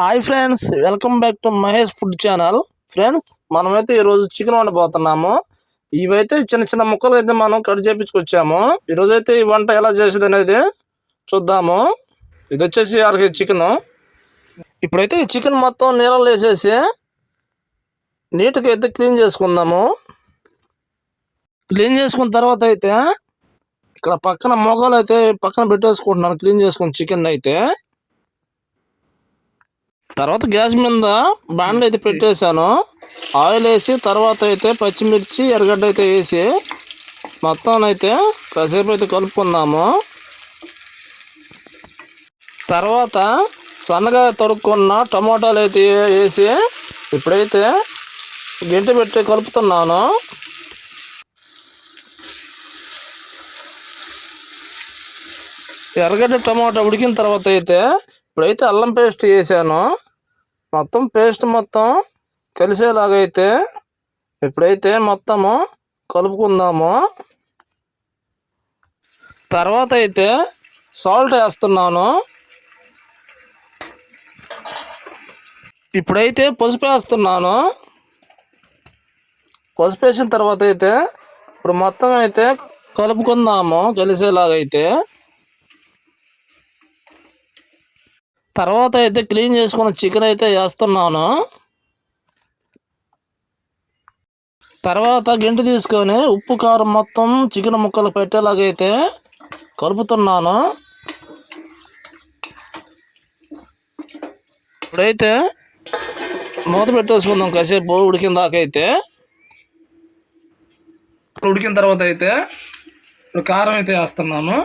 Hi friends, welcome back to Mahesh food channel. Friends, మనమైతే ఈరోజు chicken వండబోతున్నాము. ఇవైతే చిన్న చిన్న ముక్కలు అయితే మనం కట్ చేపించుకొచ్చాము. ఈరోజు అయితే ఈ వంట ఎలా చేసేది అనేది చూద్దాము. ఇది వచ్చేసి 1 kg చికెన్. ఇప్పుడైతే ఈ చికెన్ మొత్తం నీళ్ళలో వేసేసి నీట్గా అయితే క్లీన్ చేసుకుందాము. క్లీన్ చేసుకున్న తర్వాత అయితే ఇక్కడ పక్కన మొగలు అయితే పక్కన పెట్టేసుకుంటున్నాను. క్లీన్ చేసుకున్న చికెన్ అయితే తర్వాత గ్యాస్ మీద బాండ్లు అయితే పెట్టేశాను. ఆయిల్ వేసి తర్వాత అయితే పచ్చిమిర్చి ఎర్రగడ్డ అయితే వేసి మొత్తం అయితే కాసేపు అయితే కలుపుకుందాము. తర్వాత సన్నగా తరుక్కున్న టమాటాలు అయితే వేసి ఇప్పుడైతే గింట పెట్టి కలుపుతున్నాను. ఎర్రగడ్డ టమాటా ఉడికిన తర్వాత అయితే ఇప్పుడైతే అల్లం పేస్ట్ వేసాను. మొత్తం పేస్ట్ మొత్తం కలిసేలాగైతే ఇప్పుడైతే మొత్తము కలుపుకుందాము. తర్వాత అయితే సాల్ట్ వేస్తున్నాను. ఇప్పుడైతే పసుపు వేస్తున్నాను. పసుపు వేసిన తర్వాత అయితే ఇప్పుడు మొత్తం అయితే కలుపుకుందాము కలిసేలాగైతే. తర్వాత అయితే క్లీన్ చేసుకున్న చికెన్ అయితే వేస్తున్నాను. తర్వాత గింట తీసుకొని ఉప్పు కారం మొత్తం చికెన్ ముక్కలు పెట్టేలాగైతే కలుపుతున్నాను. ఇప్పుడైతే మూత పెట్టేసుకుందాం కాసేపు ఉడికిన దాకైతే. ఉడికిన తర్వాత అయితే ఇప్పుడు కారం అయితే వేస్తున్నాను.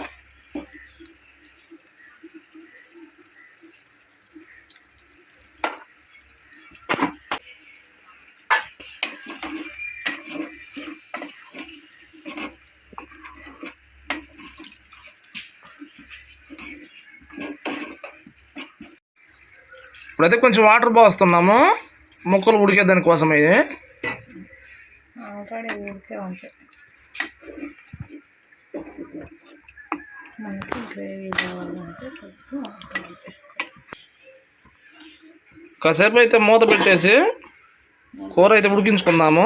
ఇప్పుడైతే కొంచెం వాటర్ పోస్తున్నాము ముక్కలు ఉడికే దానికోసం. ఇది కాసేపు అయితే మూత పెట్టేసి కూర అయితే ఉడికించుకుందాము.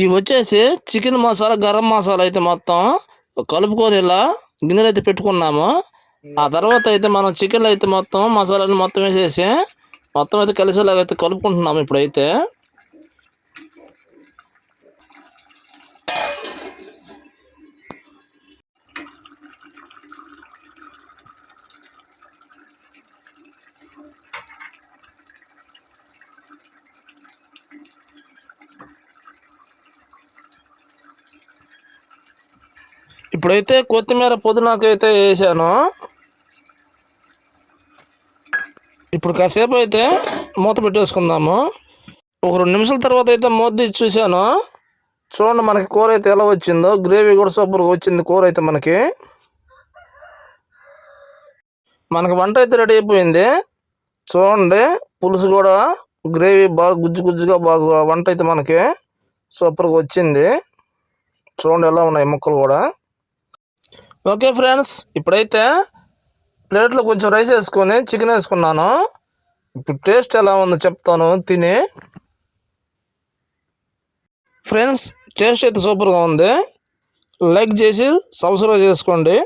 ఇవి వచ్చేసి చికెన్ మసాలా, గరం మసాలా అయితే మొత్తం కలుపుకొని ఇలా గిన్నెలు అయితే పెట్టుకున్నాము. ఆ తర్వాత అయితే మనం చికెన్ అయితే మొత్తం మసాలాని మొత్తం వేసేసి మొత్తం అయితే కలిసేలాగా అయితే కలుపుకుంటున్నాము. ఇప్పుడైతే ఇప్పుడైతే కొత్తిమీర పుదీనాకు అయితే వేసాను. ఇప్పుడు కాసేపు అయితే మూత పెట్టేసుకుందాము. ఒక 2 నిమిషాల తర్వాత అయితే మూత తీసి చూశాను. చూడండి మనకి కూర అయితే ఎలా వచ్చిందో. గ్రేవీ కూడా సూపర్గా వచ్చింది కూర అయితే. మనకి వంట అయితే రెడీ అయిపోయింది. చూడండి పులుసు కూడా గ్రేవీ బాగా గుజ్జు గుజ్జుగా బాగా వంట అయితే మనకి సూపర్గా వచ్చింది. చూడండి ఎలా ఉన్నాయి ముక్కలు కూడా. ఓకే ఫ్రెండ్స్, ఇప్పుడైతే ప్లేట్లో కొంచెం రైస్ వేసుకొని చికెన్ వేసుకున్నాను. ఇప్పుడు టేస్ట్ ఎలా ఉందో చెప్తాను తిని. ఫ్రెండ్స్, టేస్ట్ అయితే సూపర్గా ఉంది. లైక్ చేసి సబ్స్క్రైబ్ చేసుకోండి.